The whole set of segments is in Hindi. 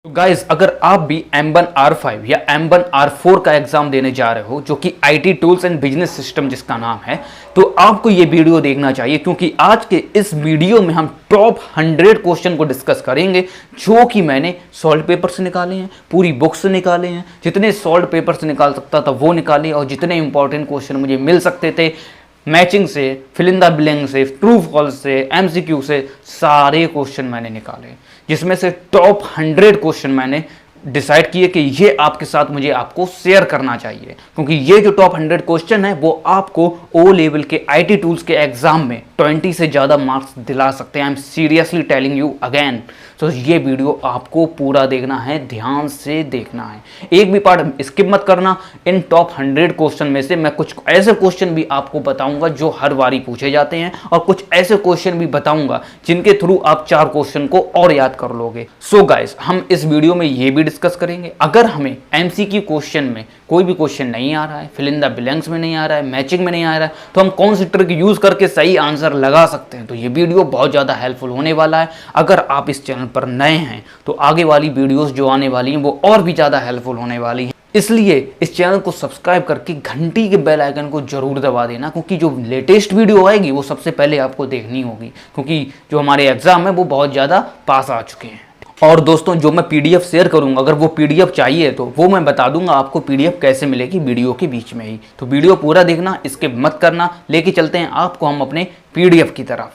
तो गाइज अगर आप भी M1R5 या M1R4 का एग्जाम देने जा रहे हो जो कि IT tools and business system जिसका नाम है, तो आपको ये वीडियो देखना चाहिए क्योंकि आज के इस वीडियो में हम टॉप 100 क्वेश्चन को डिस्कस करेंगे जो कि मैंने सॉल्व पेपर से निकाले हैं, पूरी बुक से निकाले हैं, जितने सॉल्व पेपर से निकाल सकता था वो निकाले और जितने इंपॉर्टेंट क्वेश्चन मुझे मिल सकते थे मैचिंग से, फिल इन द ब्लैंक से, ट्रू फॉल्स से, MCQ से, सारे क्वेश्चन मैंने निकाले जिसमें से टॉप 100 क्वेश्चन मैंने डिसाइड किए कि ये आपके साथ मुझे आपको शेयर करना चाहिए क्योंकि ये जो टॉप 100 क्वेश्चन है वो आपको ओ लेवल के IT टूल्स के एग्जाम में 20 से ज़्यादा मार्क्स दिला सकते हैं। I am seriously telling you again. तो ये वीडियो आपको पूरा देखना है, ध्यान से देखना है, एक भी पार्ट स्किप मत करना। इन टॉप 100 क्वेश्चन में से मैं कुछ ऐसे क्वेश्चन भी आपको बताऊंगा जो हर बारी पूछे जाते हैं और कुछ ऐसे क्वेश्चन भी बताऊंगा जिनके थ्रू आप 4 क्वेश्चन को और याद कर लोगे। सो गाइस, हम इस वीडियो में ये भी डिस्कस करेंगे अगर हमें MCQ क्वेश्चन में कोई भी क्वेश्चन नहीं आ रहा है, फिल इन द ब्लैंक्स में नहीं आ रहा है, मैचिंग में नहीं आ रहा है, तो हम कौन सी ट्रिक यूज करके सही आंसर लगा सकते हैं। तो ये वीडियो बहुत ज़्यादा हेल्पफुल होने वाला है। अगर आप इस चैनल पर नए हैं तो आगे वाली वीडियोस जो आने वाली हैं वो और भी ज़्यादा हेल्पफुल होने वाली हैं, इसलिए इस चैनल को सब्सक्राइब करके घंटी के बेल आइकन को जरूर दबा देना क्योंकि जो लेटेस्ट वीडियो आएगी वो सबसे पहले आपको देखनी होगी क्योंकि जो हमारे एग्जाम है वो बहुत ज़्यादा पास आ चुके हैं। और दोस्तों, जो मैं PDF शेयर करूंगा, अगर वो PDF चाहिए तो वो मैं बता दूंगा आपको PDF कैसे मिलेगी वीडियो के बीच में ही। तो वीडियो पूरा देखना, स्किप मत करना। लेके चलते हैं आपको हम अपने PDF की तरफ,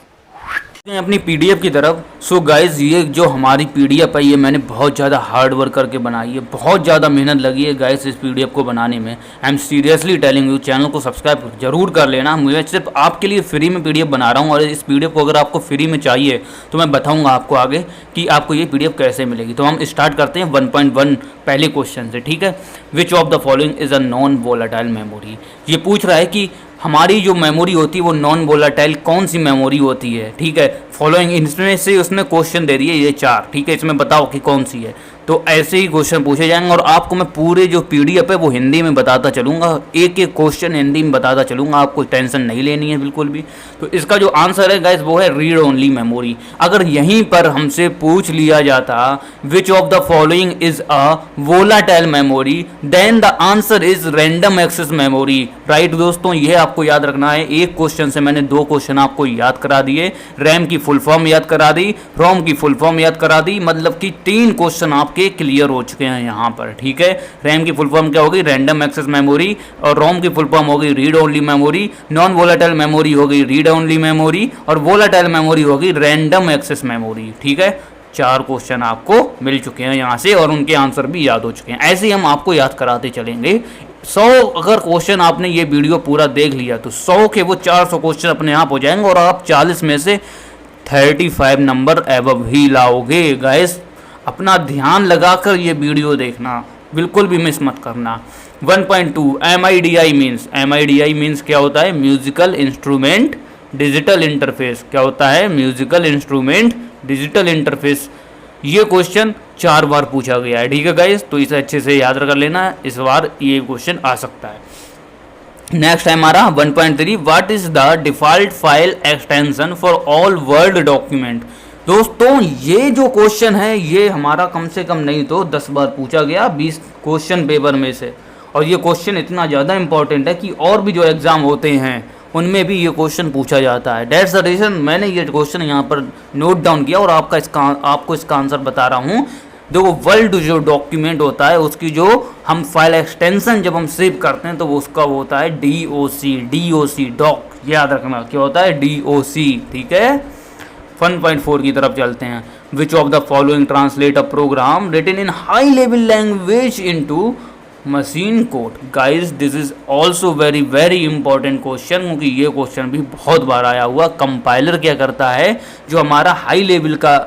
अपनी PDF की तरफ। सो गाइज, ये जो हमारी PDF है ये मैंने बहुत ज़्यादा हार्ड वर्क करके बनाई है, बहुत ज़्यादा मेहनत लगी है गाइज इस PDF को बनाने में। I am seriously telling you, channel को सब्सक्राइब जरूर कर लेना। मुझे सिर्फ आपके लिए फ्री में PDF बना रहा हूँ और इस PDF को अगर आपको फ्री में चाहिए तो मैं बताऊँगा आपको आगे कि आपको ये PDF कैसे मिलेगी। तो हम स्टार्ट करते हैं 1.1 पहले क्वेश्चन से, ठीक है। Which of the following is a non volatile memory. ये पूछ रहा है कि हमारी जो मेमोरी होती है वो नॉन वोलेटाइल कौन सी मेमोरी होती है, ठीक है। फॉलोइंग इसमें से उसने क्वेश्चन दे दिए ये 4, ठीक है। इसमें बताओ कि कौन सी है। तो ऐसे ही क्वेश्चन पूछे जाएंगे और आपको मैं पूरे जो PDF है वो हिंदी में बताता चलूँगा, एक एक क्वेश्चन हिंदी में बताता चलूँगा, आपको टेंशन नहीं लेनी है बिल्कुल भी। तो इसका जो आंसर है गाइस वो है रीड ओनली मेमोरी। अगर यहीं पर हमसे पूछ लिया जाता which of the following is a volatile memory, then the answer is random access memory. Right दोस्तों, ये आपको याद रखना है। एक क्वेश्चन से मैंने 2 क्वेश्चन आपको याद करा दिए, रैम की फुल फॉर्म याद करा दी, रोम की फुल फॉर्म याद करा दी, मतलब कि 3 क्वेश्चन आपके क्लियर हो चुके हैं यहाँ पर, ठीक है। रैम की फुल फॉर्म क्या होगी? Random access memory. और रोम की फुल फॉर्म होगी read only memory. Non volatile memory होगी रीड ओनली मेमोरी और वोलेटाइल मेमोरी होगी रैंडम एक्सेस मेमोरी, ठीक है। 4 क्वेश्चन आपको मिल चुके हैं यहाँ से और उनके आंसर भी याद हो चुके हैं। ऐसे ही हम आपको याद कराते चलेंगे। 100 अगर क्वेश्चन आपने ये वीडियो पूरा देख लिया तो 100 के वो 400 क्वेश्चन अपने आप हो जाएंगे और आप 40 में से 35 नंबर एवब ही लाओगे। गाइस, अपना ध्यान लगाकर ये वीडियो देखना, बिल्कुल भी मिस मत करना। 1.2 MIDI मीन्स क्या होता है? Musical instrument digital interface. क्या होता है? Musical instrument digital interface. ये क्वेश्चन 4 बार पूछा गया है, ठीक है गाइस। तो इसे अच्छे से याद कर लेना, इस बार ये क्वेश्चन आ सकता है। नेक्स्ट है हमारा 1.3 what is the default file extension for all word document. दोस्तों, ये जो क्वेश्चन है ये हमारा कम से कम नहीं तो 10 बार पूछा गया 20 क्वेश्चन पेपर में से। और ये क्वेश्चन इतना ज़्यादा इंपॉर्टेंट है कि और भी जो एग्ज़ाम होते हैं उनमें भी ये क्वेश्चन पूछा जाता है। दैट्स द रीज़न मैंने ये क्वेश्चन यहाँ पर नोट डाउन किया और आपको इसका आंसर बता रहा हूँ। देखो, वर्ल्ड जो डॉक्यूमेंट होता है उसकी जो हम फाइल एक्सटेंशन जब हम सेव करते हैं तो वो उसका वो होता है DOC डॉक। याद रखना क्या होता है? DOC, ठीक है। 1.4 की तरफ चलते हैं। Which of the following translate a program written in high level language into machine code. Guys, this is also very very important question क्योंकि ये क्वेश्चन भी बहुत बार आया हुआ। कंपाइलर क्या करता है? जो हमारा हाई लेवल का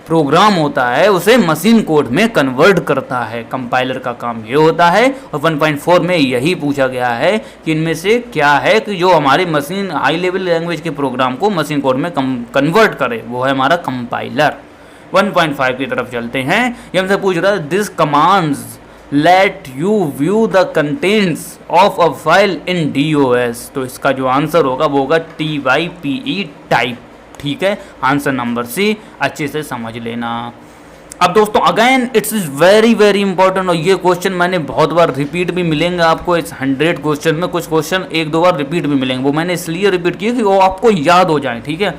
प्रोग्राम होता है उसे मशीन कोड में कन्वर्ट करता है। कंपाइलर का काम ये होता है। और 1.4 में यही पूछा गया है कि इनमें से क्या है कि जो हमारे मशीन हाई लेवल लैंग्वेज के प्रोग्राम को मशीन कोड में कन्वर्ट करे, वो है हमारा कंपाइलर। 1.5 की तरफ चलते हैं। ये हमसे पूछ रहा है this commands let you view the contents of a file in DOS। तो इसका जो आंसर होगा वो होगा TYPE टाइप, ठीक है। आंसर नंबर C अच्छे से समझ लेना। अब दोस्तों again it's is very very important, और ये क्वेश्चन मैंने बहुत बार रिपीट भी मिलेंगे आपको। इस 100 क्वेश्चन में कुछ क्वेश्चन एक दो बार रिपीट भी मिलेंगे, वो मैंने इसलिए रिपीट किए कि वो आपको याद हो जाए, ठीक है।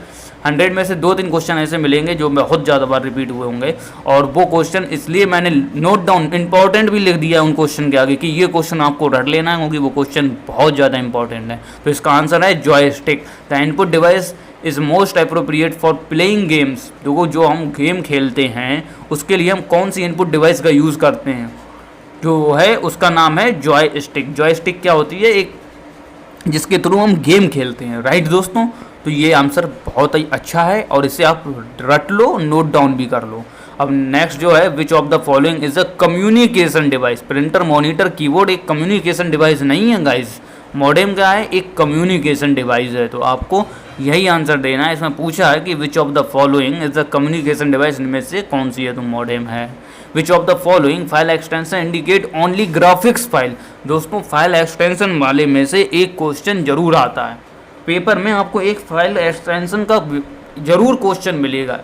100 में से 2-3 क्वेश्चन ऐसे मिलेंगे जो बहुत ज़्यादा बार रिपीट हुए होंगे, और वो क्वेश्चन इसलिए मैंने नोट डाउन इंपॉर्टेंट भी लिख दिया है उन क्वेश्चन के आगे कि ये क्वेश्चन आपको रट लेना है, क्योंकि वो क्वेश्चन बहुत ज़्यादा इंपॉर्टेंट है। तो इसका आंसर है joystick. The input device is most appropriate for playing games. देखो जो हम गेम खेलते हैं उसके लिए हम कौन सी इनपुट डिवाइस का यूज़ करते हैं, जो है उसका नाम है जॉयस्टिक। जॉयस्टिक क्या होती है, एक जिसके थ्रू हम गेम खेलते हैं, राइट दोस्तों। तो ये आंसर बहुत ही अच्छा है और इसे आप रट लो, नोट डाउन भी कर लो। अब नेक्स्ट जो है, which of the following is a communication device. Printer, monitor, keyboard एक कम्युनिकेशन डिवाइस नहीं है गाइस। मॉडेम क्या है, एक कम्युनिकेशन डिवाइस है। तो आपको यही आंसर देना है। इसमें पूछा है कि विच of the following is a communication device, इनमें से कौन सी है, तो मॉडेम है। Which of the following file extension indicate only graphics file. दोस्तों फाइल एक्सटेंशन वाले में से एक क्वेश्चन जरूर आता है पेपर में, आपको एक फाइल एक्सटेंशन का जरूर क्वेश्चन मिलेगा,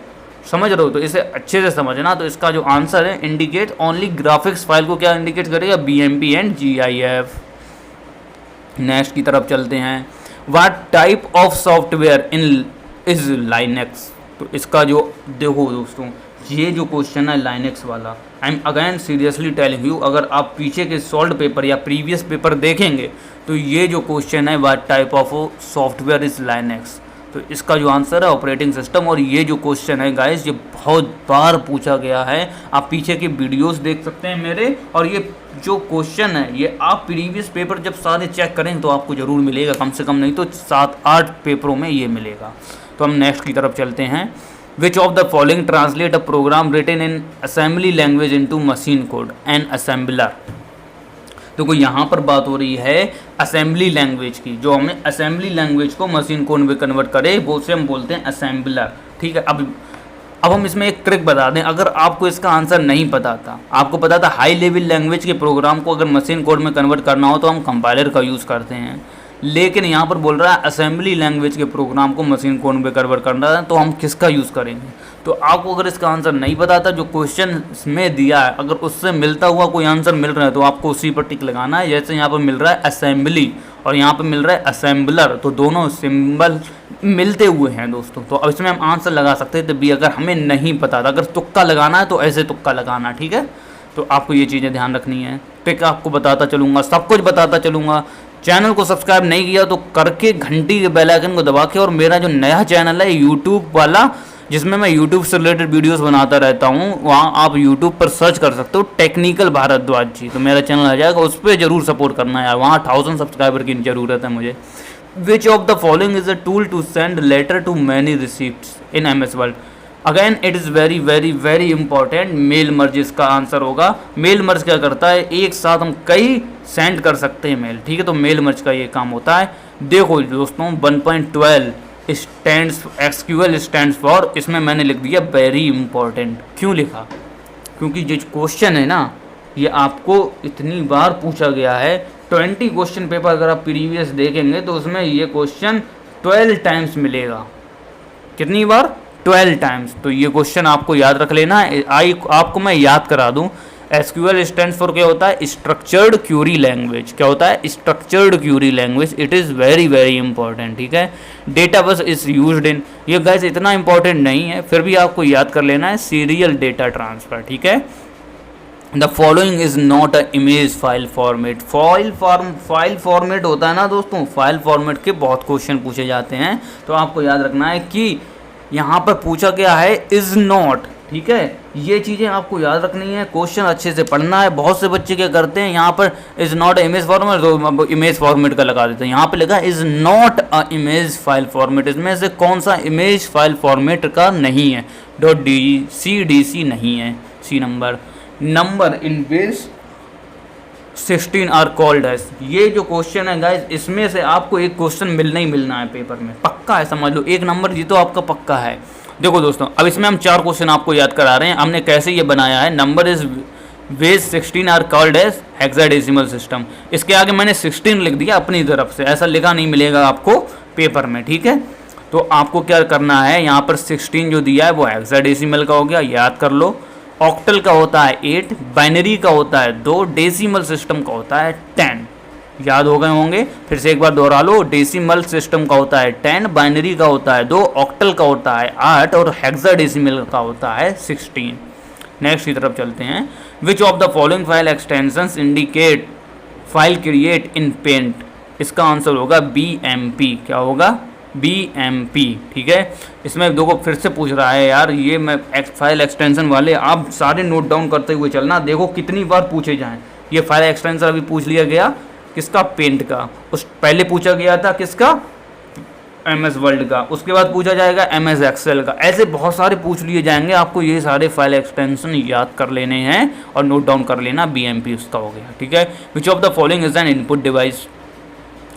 समझ रहे हो, तो इसे अच्छे से समझना। तो इसका जो आंसर है, इंडिकेट ओनली ग्राफिक्स फाइल को क्या इंडिकेट करेगा, BMP एंड GIF। नेक्स्ट की तरफ चलते हैं। What type of software in is Linux. तो इसका जो देखो दोस्तों, ये जो क्वेश्चन है लाइनेक्स वाला, I am again seriously telling you, अगर आप पीछे के सॉल्व पेपर या प्रीवियस पेपर देखेंगे तो ये जो क्वेश्चन है, what type of software is Linux, तो इसका जो आंसर है ऑपरेटिंग सिस्टम। और ये जो क्वेश्चन है गाइस, ये बहुत बार पूछा गया है। आप पीछे के वीडियोस देख सकते हैं मेरे, और ये जो क्वेश्चन है ये आप प्रीवियस पेपर जब सारे चेक करें तो आपको ज़रूर मिलेगा, कम से कम नहीं तो 7-8 पेपरों में ये मिलेगा। तो हम नेक्स्ट की तरफ चलते हैं। Which of the following translate a program written in assembly language into machine code, an assembler. तो कोई यहाँ पर बात हो रही है असेंबली लैंग्वेज की, जो हमें असेंबली लैंग्वेज को मशीन कोड में कन्वर्ट करे, वो से हम बोलते हैं असेंबलर, ठीक है। अब हम इसमें एक ट्रिक बता दें, अगर आपको इसका आंसर नहीं पता था, आपको पता था हाई लेवल लैंग्वेज के प्रोग्राम को अगर मशीन कोड में कन्वर्ट करना हो तो हम कंपाइलर का यूज़ करते हैं, लेकिन यहाँ पर बोल रहा है असेंबली लैंग्वेज के प्रोग्राम को मशीन कोड में कन्वर्ट करना है, तो हम किसका यूज़ करेंगे। तो आपको अगर इसका आंसर नहीं पता था, जो क्वेश्चन में दिया है अगर उससे मिलता हुआ कोई आंसर मिल रहा है तो आपको उसी पर टिक लगाना है। जैसे यहाँ पर मिल रहा है असेंबली और यहाँ पर मिल रहा है असेंबलर, तो दोनों सिंबल मिलते हुए हैं दोस्तों। तो अब इसमें हम आंसर लगा सकते थे भी, अगर हमें नहीं पता था। अगर तुक्का लगाना है तो ऐसे तुक्का लगाना, ठीक है। तो आपको ये चीज़ें ध्यान रखनी है। ट्रिक आपको बताता चलूँगा, सब कुछ बताता चलूँगा। चैनल को सब्सक्राइब नहीं किया तो करके घंटी के बेल आइकन को दबा के, और मेरा जो नया चैनल है यूट्यूब वाला, जिसमें मैं यूट्यूब से रिलेटेड वीडियोस बनाता रहता हूँ, वहाँ आप यूट्यूब पर सर्च कर सकते हो टेक्निकल भारद्वाज जी, तो मेरा चैनल आ जाएगा, उस पर जरूर सपोर्ट करना है यार। वहाँ 1000 सब्सक्राइबर की ज़रूरत है मुझे। Which of the following is a tool to send letter to many receipts in MS word. Again it is very very very important. Mail merge इसका आंसर होगा। मेल मर्ज क्या करता है, एक साथ हम कई सेंड कर सकते हैं मेल, ठीक है। तो मेल मर्ज का ये काम होता है। देखो दोस्तों 1.12 स्टैंड्स, SQL स्टैंड्स फॉर, इसमें मैंने लिख दिया वेरी इंपॉर्टेंट। क्यों लिखा, क्योंकि जो क्वेश्चन है ना, ये आपको इतनी बार पूछा गया है। 20 क्वेश्चन पेपर अगर आप प्रीवियस देखेंगे तो उसमें ये क्वेश्चन 12 टाइम्स मिलेगा। कितनी बार, 12 टाइम्स। तो ये क्वेश्चन आपको याद रख लेना है। आपको मैं याद करा दूं, SQL स्टैंड फॉर क्या होता है, स्ट्रक्चर्ड क्यूरी लैंग्वेज। क्या होता है, structured Curie language. It is very very important, ठीक है। Data bus is used in, ये गाइस इतना इंपॉर्टेंट नहीं है, फिर भी आपको याद कर लेना है, सीरियल डेटा ट्रांसफर, ठीक है। The following is not a image file format. File format होता है ना दोस्तों, फाइल फॉर्मेट के बहुत क्वेश्चन पूछे जाते हैं। तो आपको याद रखना है कि यहाँ पर पूछा गया है इज नॉट, ठीक है। ये चीज़ें आपको याद रखनी है, क्वेश्चन अच्छे से पढ़ना है। बहुत से बच्चे क्या करते हैं, यहाँ पर इज नॉट इमेज फॉर्मेट, तो इमेज फॉर्मेट का लगा देते हैं। यहाँ पे लिखा is not a image file format, इसमें से कौन सा इमेज फाइल फॉर्मेट का नहीं है, .dc नहीं है। C number in base 16 are called as. ये जो क्वेश्चन है गाइस, इसमें से आपको एक क्वेश्चन मिलना ही मिलना है पेपर में, पक्का है, समझ लो। एक नंबर जी तो आपका पक्का है। देखो दोस्तों, अब इसमें हम 4 क्वेश्चन आपको याद करा रहे हैं। हमने कैसे ये बनाया है, number is base 16 are called as hexadecimal system. इसके आगे मैंने 16 लिख दिया अपनी तरफ से, ऐसा लिखा नहीं मिलेगा आपको पेपर में, ठीक है। तो आपको क्या करना है, यहाँ पर 16 जो दिया है वो हेक्साडेसिमल का हो गया, याद कर लो। ऑक्टल का होता है 8, बाइनरी का होता है 2, डेसिमल सिस्टम का होता है 10। याद हो गए होंगे, फिर से एक बार दोहरा लो। डेसिमल सिस्टम का होता है 10, बाइनरी का होता है 2, ऑक्टल का होता है 8 और हेक्साडेसिमल का होता है 16। नेक्स्ट की तरफ चलते हैं। Which of the following file extensions indicate file create in paint? इसका आंसर होगा BMP। क्या होगा? BMP। ठीक है, इसमें देखो फिर से पूछ रहा है यार, ये मैं फाइल एक्सटेंशन वाले आप सारे नोट डाउन करते हुए चलना, देखो कितनी बार पूछे जाएं। ये फाइल एक्सटेंशन अभी पूछ लिया गया किसका? पेंट का। उस पहले पूछा गया था किसका? MS वर्ल्ड का। उसके बाद पूछा जाएगा MS एक्सेल का। ऐसे बहुत सारे पूछ लिए जाएंगे, आपको ये सारे फाइल एक्सटेंशन याद कर लेने हैं और नोट डाउन कर लेना। BMP उसका हो गया। ठीक है, which of the following is an input device?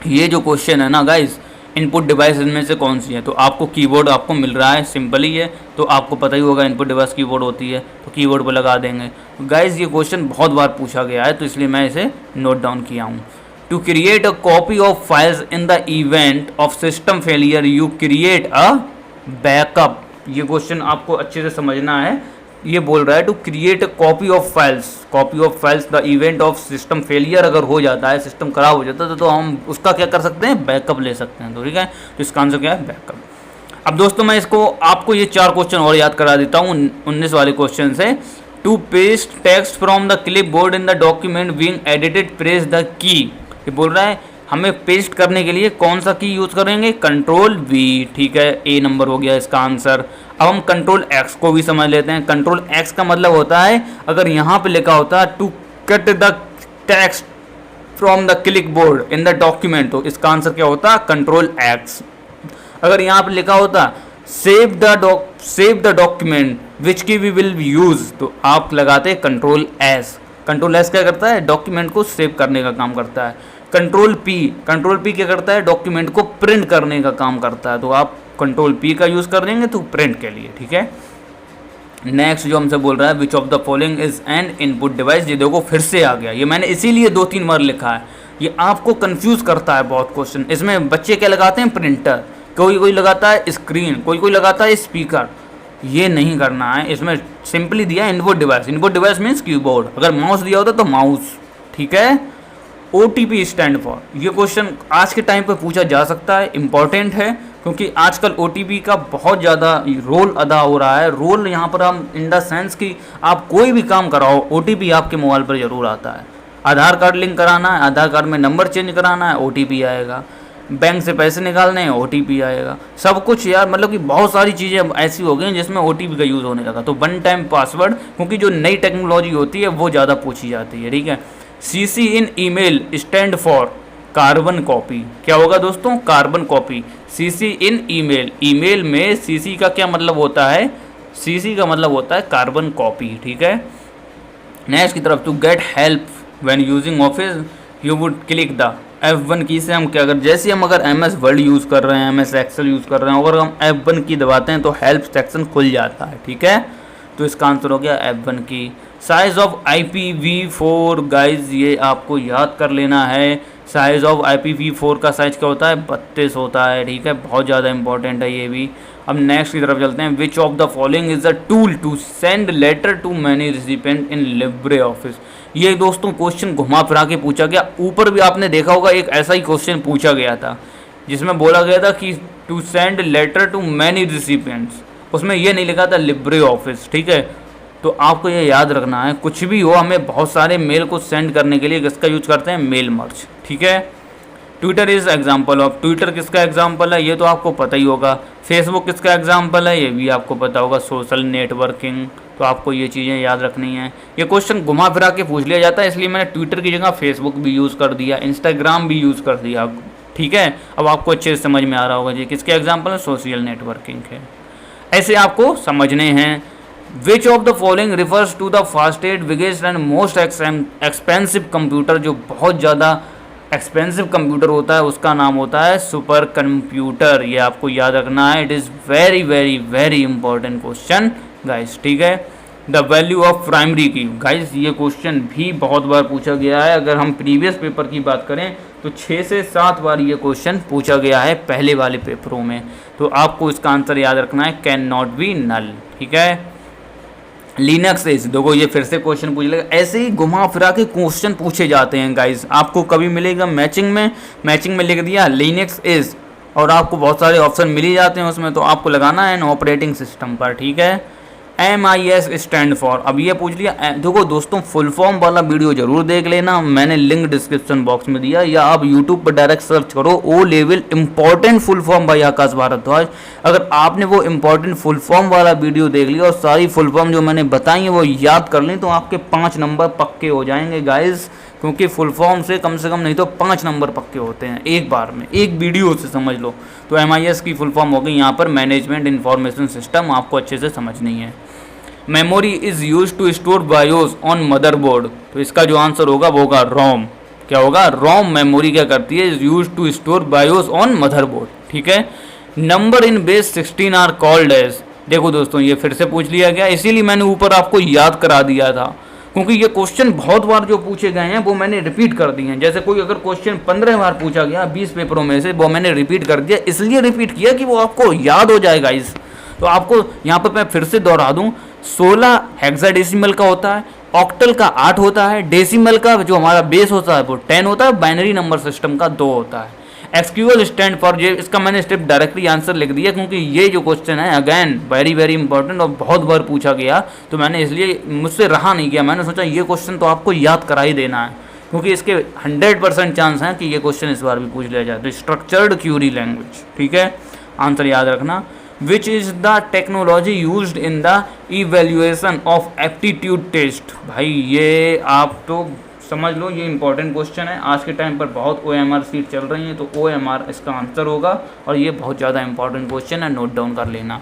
ये जो क्वेश्चन है ना गाइज, इनपुट डिवाइस इनमें से कौन सी है? तो आपको कीबोर्ड आपको मिल रहा है, सिंपल ही है, तो आपको पता ही होगा इनपुट डिवाइस कीबोर्ड होती है, तो कीबोर्ड पर लगा देंगे। तो गाइज ये क्वेश्चन बहुत बार पूछा गया है, तो इसलिए मैं इसे नोट डाउन किया हूँ। To create a copy of files in the event of system failure, you create a backup। ये क्वेश्चन आपको अच्छे से समझना है। ये बोल रहा है to create a copy of files the event of system failure. अगर हो जाता है, सिस्टम खराब हो जाता है, तो हम उसका क्या कर सकते हैं? बैकअप ले सकते हैं। तो ठीक है, तो इसका आंसर क्या है? बैकअप। अब दोस्तों मैं इसको आपको ये 4 क्वेश्चन और याद करा देता हूँ 19 वाले क्वेश्चन से। To paste text from the clipboard in the document being edited, press the key. ये बोल रहा है हमें पेस्ट करने के लिए कौन सा की यूज़ करेंगे? Control V। ठीक है, A नंबर हो गया इसका आंसर। अब हम कंट्रोल X को भी समझ लेते हैं। कंट्रोल X का मतलब होता है, अगर यहाँ पे लिखा होता है to cut the text from the click board in the document, तो इसका आंसर क्या होता? Control X। अगर यहाँ पे लिखा होता सेव द डॉक्यूमेंट विच की वी विल यूज, तो आप लगाते कंट्रोल S। कंट्रोल S क्या करता है? डॉक्यूमेंट को सेव करने का काम करता है। कंट्रोल P क्या करता है? डॉक्यूमेंट को प्रिंट करने का काम करता है, तो आप कंट्रोल P का यूज़ कर देंगे तो प्रिंट के लिए। ठीक है, नेक्स्ट जो हमसे बोल रहा है which of the following is an input device. ये देखो फिर से आ गया, ये मैंने इसीलिए 2-3 बार लिखा है, ये आपको कंफ्यूज करता है बहुत क्वेश्चन। इसमें बच्चे क्या लगाते हैं? प्रिंटर, कोई लगाता है स्क्रीन, कोई लगाता है स्पीकर। ये नहीं करना है, इसमें सिंपली दिया input device. Input device means keyboard, अगर माउस दिया होता तो माउस। ठीक है, OTP स्टैंड फॉर। ये क्वेश्चन आज के टाइम पे पूछा जा सकता है, इंपॉर्टेंट है, क्योंकि आजकल OTP का बहुत ज़्यादा रोल अदा हो रहा है। रोल यहाँ पर हम इन द सेंस कि आप कोई भी काम कराओ, OTP आपके मोबाइल पर ज़रूर आता है। आधार कार्ड लिंक कराना है, आधार कार्ड में नंबर चेंज कराना है, OTP आएगा। बैंक से पैसे निकालने हैं, OTP आएगा। सब कुछ यार, मतलब कि बहुत सारी चीज़ें ऐसी हो गई जिसमें OTP का यूज़ होने लगा। तो 1 टाइम पासवर्ड, क्योंकि जो नई टेक्नोलॉजी होती है वो ज़्यादा पूछी जाती है। ठीक है, CC in email stand for carbon copy. क्या होगा दोस्तों? Carbon copy. CC in email, email में CC का क्या मतलब होता है? CC का मतलब होता है कार्बन कॉपी। ठीक है, नेक्स्ट की तरफ, to get help when using Office you would click the F1 key से हम क्या कर, जैसे हम अगर MS वर्ड यूज़ कर रहे हैं, MS एक्सेल यूज़ कर रहे हैं, अगर हम F1 की दबाते हैं तो हेल्प सेक्शन खुल जाता है। ठीक है, तो इसका आंसर हो गया F1 की। साइज ऑफ IPv4 गाइज, ये आपको याद कर लेना है। साइज ऑफ IPv4 का साइज क्या होता है? 32 होता है। ठीक है, बहुत ज़्यादा इंपॉर्टेंट है ये भी। अब नेक्स्ट की तरफ चलते हैं। Which of the following is the tool to send letter to many recipient in LibreOffice. ये दोस्तों क्वेश्चन घुमा फिरा के पूछा गया। ऊपर भी आपने देखा होगा एक ऐसा ही क्वेश्चन पूछा गया था, जिसमें बोला गया था कि to send letter to many recipients, उसमें ये नहीं लिखा था लिब्रे ऑफिस। ठीक है, तो आपको ये याद रखना है, कुछ भी हो हमें बहुत सारे मेल को सेंड करने के लिए किसका यूज करते हैं? Mail merge. ठीक है, Twitter is example of, Twitter किसका एग्जाम्पल है? ये तो आपको पता ही होगा। फेसबुक किसका एग्जाम्पल है? ये भी आपको पता होगा, सोशल नेटवर्किंग। तो आपको ये चीज़ें याद रखनी है। ये क्वेश्चन घुमा फिरा के पूछ लिया जाता है, इसलिए मैंने ट्विटर की जगह फेसबुक भी यूज़ कर दिया, इंस्टाग्राम भी यूज़ कर दिया। ठीक है, अब आपको अच्छे से समझ में आ रहा होगा जी किसके एग्जाम्पल है? सोशल नेटवर्किंग है। ऐसे आपको समझने हैं। Which of the following refers to the fastest, biggest and most expensive computer. जो बहुत ज़्यादा एक्सपेंसिव कंप्यूटर होता है उसका नाम होता है सुपर कंप्यूटर। ये आपको याद रखना है। It is very very very important question guys. ठीक है, द वैल्यू ऑफ प्राइमरी की। गाइस ये क्वेश्चन भी बहुत बार पूछा गया है। अगर हम प्रीवियस पेपर की बात करें तो 6 से 7 बार ये क्वेश्चन पूछा गया है पहले वाले पेपरों में। तो आपको इसका आंसर याद रखना है, कैन नॉट बी नल। ठीक है, लिनक्स इज, देखो ये फिर से क्वेश्चन पूछ लेगा। ऐसे ही घुमा फिरा के क्वेश्चन पूछे जाते हैं गाइस। आपको कभी मिलेगा मैचिंग में लिख दिया लिनक्स इज और आपको बहुत सारे ऑप्शन मिल ही जाते हैं उसमें, तो आपको लगाना है ऑपरेटिंग सिस्टम पर, ठीक है। MIS स्टैंड फॉर, अब ये पूछ लिया। देखो दोस्तों फुल फॉर्म वाला वीडियो जरूर देख लेना, मैंने लिंक डिस्क्रिप्शन बॉक्स में दिया, या आप यूट्यूब पर डायरेक्ट सर्च करो O level important full form by Akash Bhardwaj. अगर आपने वो इंपॉर्टेंट फुल फॉर्म वाला वीडियो देख लिया और सारी फुल फॉर्म जो मैंने बताई है वो याद कर ली, तो आपके 5 नंबर पक्के हो जाएंगे गाइज, क्योंकि फुल फॉर्म से कम नहीं तो 5 नंबर पक्के होते हैं एक बार में, एक वीडियो से समझ लो। तो MIS की फुल फॉर्म हो गई यहाँ पर मैनेजमेंट इंफॉर्मेशन सिस्टम, आपको अच्छे से समझनी है। Memory is use to store BIOS on motherboard, तो इसका जो आंसर होगा वो होगा रोम। क्या होगा? रोम मेमोरी क्या करती है? Is use to store BIOS on motherboard, ठीक है। Number in base 16 are called as, देखो दोस्तों ये फिर से पूछ लिया गया, इसीलिए मैंने ऊपर आपको याद करा दिया था, क्योंकि ये क्वेश्चन बहुत बार जो पूछे गए हैं वो मैंने रिपीट कर दिए हैं। जैसे कोई अगर क्वेश्चन 15 बार पूछा गया 20 पेपरों में से, वो मैंने रिपीट कर दिया, इसलिए रिपीट किया कि वो आपको याद हो जाएगा इस। तो आपको यहाँ पर मैं फिर से दोहरा दूँ, 16 हेक्साडेसिमल का होता है, ऑक्टल का 8 होता है, डेसिमल का जो हमारा बेस होता है वो 10 होता है, बाइनरी नंबर सिस्टम का 2 होता है। SQL स्टैंड फॉर, ये इसका मैंने स्टेप डायरेक्टली आंसर लिख दिया, क्योंकि ये जो क्वेश्चन है अगेन वेरी इंपॉर्टेंट और बहुत बार पूछा गया, तो मैंने इसलिए मुझसे रहा नहीं किया, मैंने सोचा ये क्वेश्चन तो आपको याद करा ही देना है, क्योंकि इसके 100% चांस हैं कि ये क्वेश्चन इस बार भी पूछ लिया जाए। तो स्ट्रक्चर्ड क्यूरी लैंग्वेज, ठीक है, आंसर याद रखना। Which is the technology used in the evaluation of aptitude test, भाई ये आप तो समझ लो, ये इंपॉर्टेंट क्वेश्चन है। आज के टाइम पर बहुत OMR सीट चल रही हैं, तो OMR इसका आंसर होगा, और ये बहुत ज़्यादा इंपॉर्टेंट क्वेश्चन है, नोट डाउन कर लेना।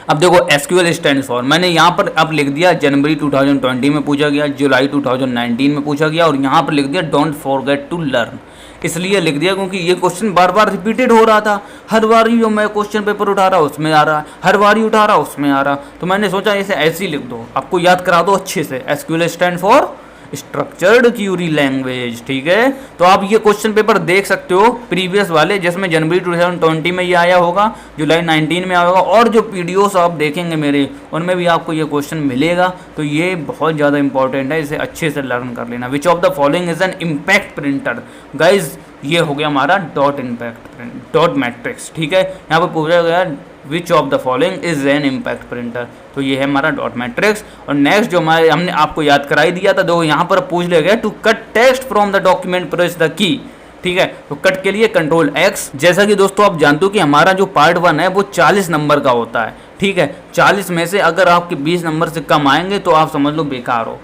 अब देखो SQL स्टैंड फॉर, मैंने यहाँ पर अब लिख दिया जनवरी 2020 में पूछा गया, जुलाई 2019 में पूछा गया, और यहाँ पर लिख दिया डोंट फॉरगेट टू लर्न, इसलिए लिख दिया क्योंकि ये क्वेश्चन बार बार रिपीटेड हो रहा था, हर बार ही जो मैं क्वेश्चन पेपर उठा रहा उसमें आ रहा, हर बार ही उठा रहा उसमें आ रहा, तो मैंने सोचा इसे ऐसे ही लिख दो, आपको याद करा दो अच्छे से। SQL stand for structured Curie language, ठीक है। तो आप ये क्वेश्चन पेपर देख सकते हो प्रीवियस वाले, जिसमें जनवरी 2020 में ये आया होगा, जुलाई 19 में आया होगा, और जो वीडियोस आप देखेंगे मेरे उनमें भी आपको ये क्वेश्चन मिलेगा। तो ये बहुत ज़्यादा इंपॉर्टेंट है, इसे अच्छे से लर्न कर लेना। Which of the following is an impact printer, guys ये हो गया हमारा डॉट मैट्रिक्स, ठीक है। यहाँ पर पूछा गया विच of the following is an impact printer, तो ये है हमारा डॉट मैट्रिक्स। और नेक्स्ट जो हमारे हमने आपको याद कराई दिया था, दो यहाँ पर पूछ लिया गया to cut text from the document press the key, ठीक है। तो कट के लिए कंट्रोल X, जैसा कि दोस्तों आप जानते हो कि हमारा जो पार्ट 1 है वो 40 नंबर का होता है, ठीक है। 40 में से अगर आपके 20 नंबर से कम आएंगे तो आप समझ लो बेकार हो,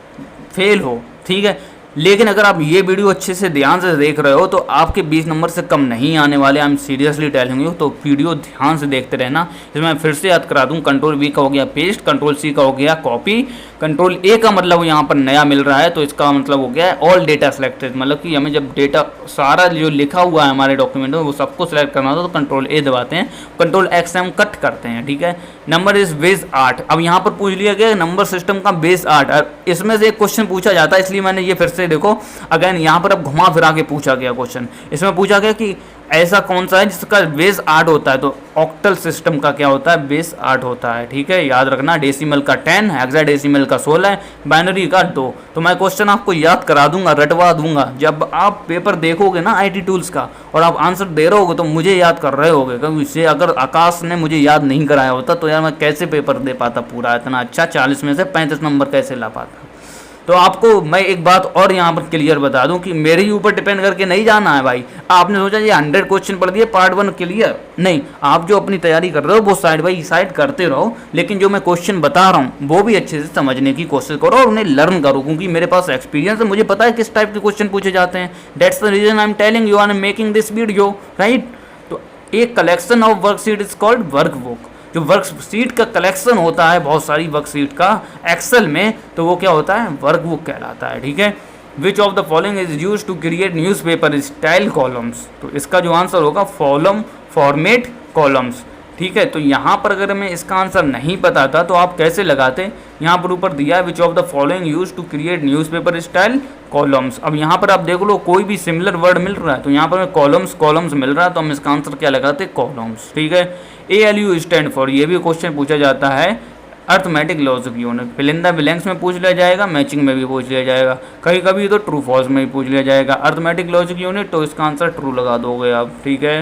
फेल हो, ठीक है। लेकिन अगर आप ये वीडियो अच्छे से ध्यान से देख रहे हो तो आपके 20 नंबर से कम नहीं आने वाले, I am seriously telling you. तो वीडियो ध्यान से देखते रहना। इसमें मैं फिर से याद करा दूं, कंट्रोल V का हो गया पेस्ट, कंट्रोल C का हो गया कॉपी, कंट्रोल A का मतलब यहाँ पर नया मिल रहा है, तो इसका मतलब हो गया ऑल डेटा सेलेक्टेड, मतलब कि हमें जब डेटा सारा जो लिखा हुआ है हमारे डॉक्यूमेंट में वो सबको सिलेक्ट करना होता है, तो कंट्रोल A दबाते हैं, कंट्रोल X हम कट करते हैं, ठीक है। नंबर इज बेस 8, अब यहाँ पर पूछ लिया गया नंबर सिस्टम का बेस 8, और इसमें से एक क्वेश्चन पूछा जाता है, इसलिए मैंने ये फिर से देखो अगेन यहाँ पर अब घुमा फिरा के पूछा गया क्वेश्चन। इसमें पूछा गया कि ऐसा कौन सा है जिसका बेस 8 होता है, तो ऑक्टल सिस्टम का क्या होता है, बेस 8 होता है, ठीक है। याद रखना, डेसिमल का 10, हेक्साडेसिमल का 16, बाइनरी का 2। तो मैं क्वेश्चन आपको याद करा दूंगा, रटवा दूंगा। जब आप पेपर देखोगे ना IT टूल्स का और आप आंसर दे रहे होगे तो मुझे याद कर रहे होगे, क्योंकि इससे अगर आकाश ने मुझे याद नहीं कराया होता तो यार मैं कैसे पेपर दे पाता पूरा इतना अच्छा, 40 में से 35 नंबर कैसे ला पाता। तो आपको मैं एक बात और यहाँ पर क्लियर बता दूं कि मेरे ही ऊपर डिपेंड करके नहीं जाना है भाई। आपने सोचा ये 100 क्वेश्चन पढ़ दिए पार्ट 1 क्लियर, नहीं, आप जो अपनी तैयारी कर रहे हो वो साइड बाई साइड करते रहो, लेकिन जो मैं क्वेश्चन बता रहा हूँ वो भी अच्छे से समझने की कोशिश करो और उन्हें लर्न करो, क्योंकि मेरे पास एक्सपीरियंस है, मुझे पता है किस टाइप के क्वेश्चन पूछे जाते हैं। That's the reason I am telling you, I am making this video, right. तो एक collection of worksheet is called workbook. जो वर्कशीट का कलेक्शन होता है बहुत सारी वर्कशीट का एक्सेल में, तो वो क्या होता है, वर्कबुक कहलाता है, ठीक है। Which of the following is use to create newspaper style columns, तो इसका जो आंसर होगा फॉर्मेट कॉलम्स, ठीक है। तो यहाँ पर अगर हमें इसका आंसर नहीं पता था तो आप कैसे लगाते, यहाँ पर ऊपर दिया है which of the following use to create newspaper style columns. अब यहाँ पर आप देख लो कोई भी सिमिलर वर्ड मिल रहा है, तो यहाँ पर हमें कॉलम्स मिल रहा है, तो हम इसका आंसर क्या लगाते, कॉलम्स, ठीक है। ALU स्टैंड फॉर, ये भी क्वेश्चन पूछा जाता है, arithmetic logic unit, fill in the blanks में पूछ लिया जाएगा, मैचिंग में भी पूछ लिया जाएगा, कभी कभी तो ट्रू फॉल्स में भी पूछ लिया जाएगा। अर्थमेटिक लॉजिक यूनिट तो इसका आंसर ट्रू लगा दोगे आप, ठीक है।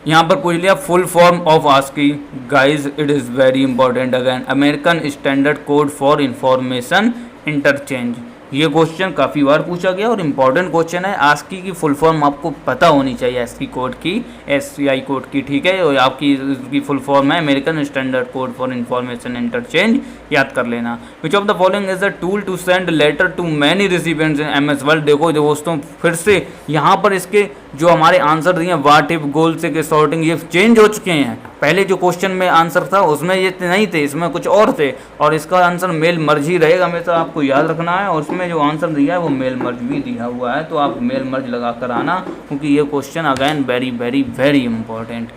यहाँ पर पूछ लिया full form of ASCII, guys it is very important again, American standard code for information interchange. ये क्वेश्चन काफ़ी बार पूछा गया और इम्पॉर्टेंट क्वेश्चन है। आस्की की फुल फॉर्म आपको पता होनी चाहिए, एसकी कोड की, एससीआई कोड की, ठीक है। और आपकी इसकी फुल फॉर्म है American standard code for information interchange, याद कर लेना। Which of the following is a tool to send letter to many recipients in MS Word. देखो दोस्तों फिर से यहाँ पर इसके जो हमारे आंसर दिए वाट इफ, गोल से के, सॉर्टिंग, ये चेंज हो चुके हैं। पहले जो क्वेश्चन में आंसर था उसमें ये नहीं थे, इसमें कुछ और थे, और इसका आंसर मेल मर्ज ही रहेगा, हमेशा आपको याद रखना है। और उसमें जो आंसर दिया है वो मेल मर्ज भी दिया हुआ है, तो आप मेल मर्ज लगा कर आना, क्योंकि ये question again very very very important.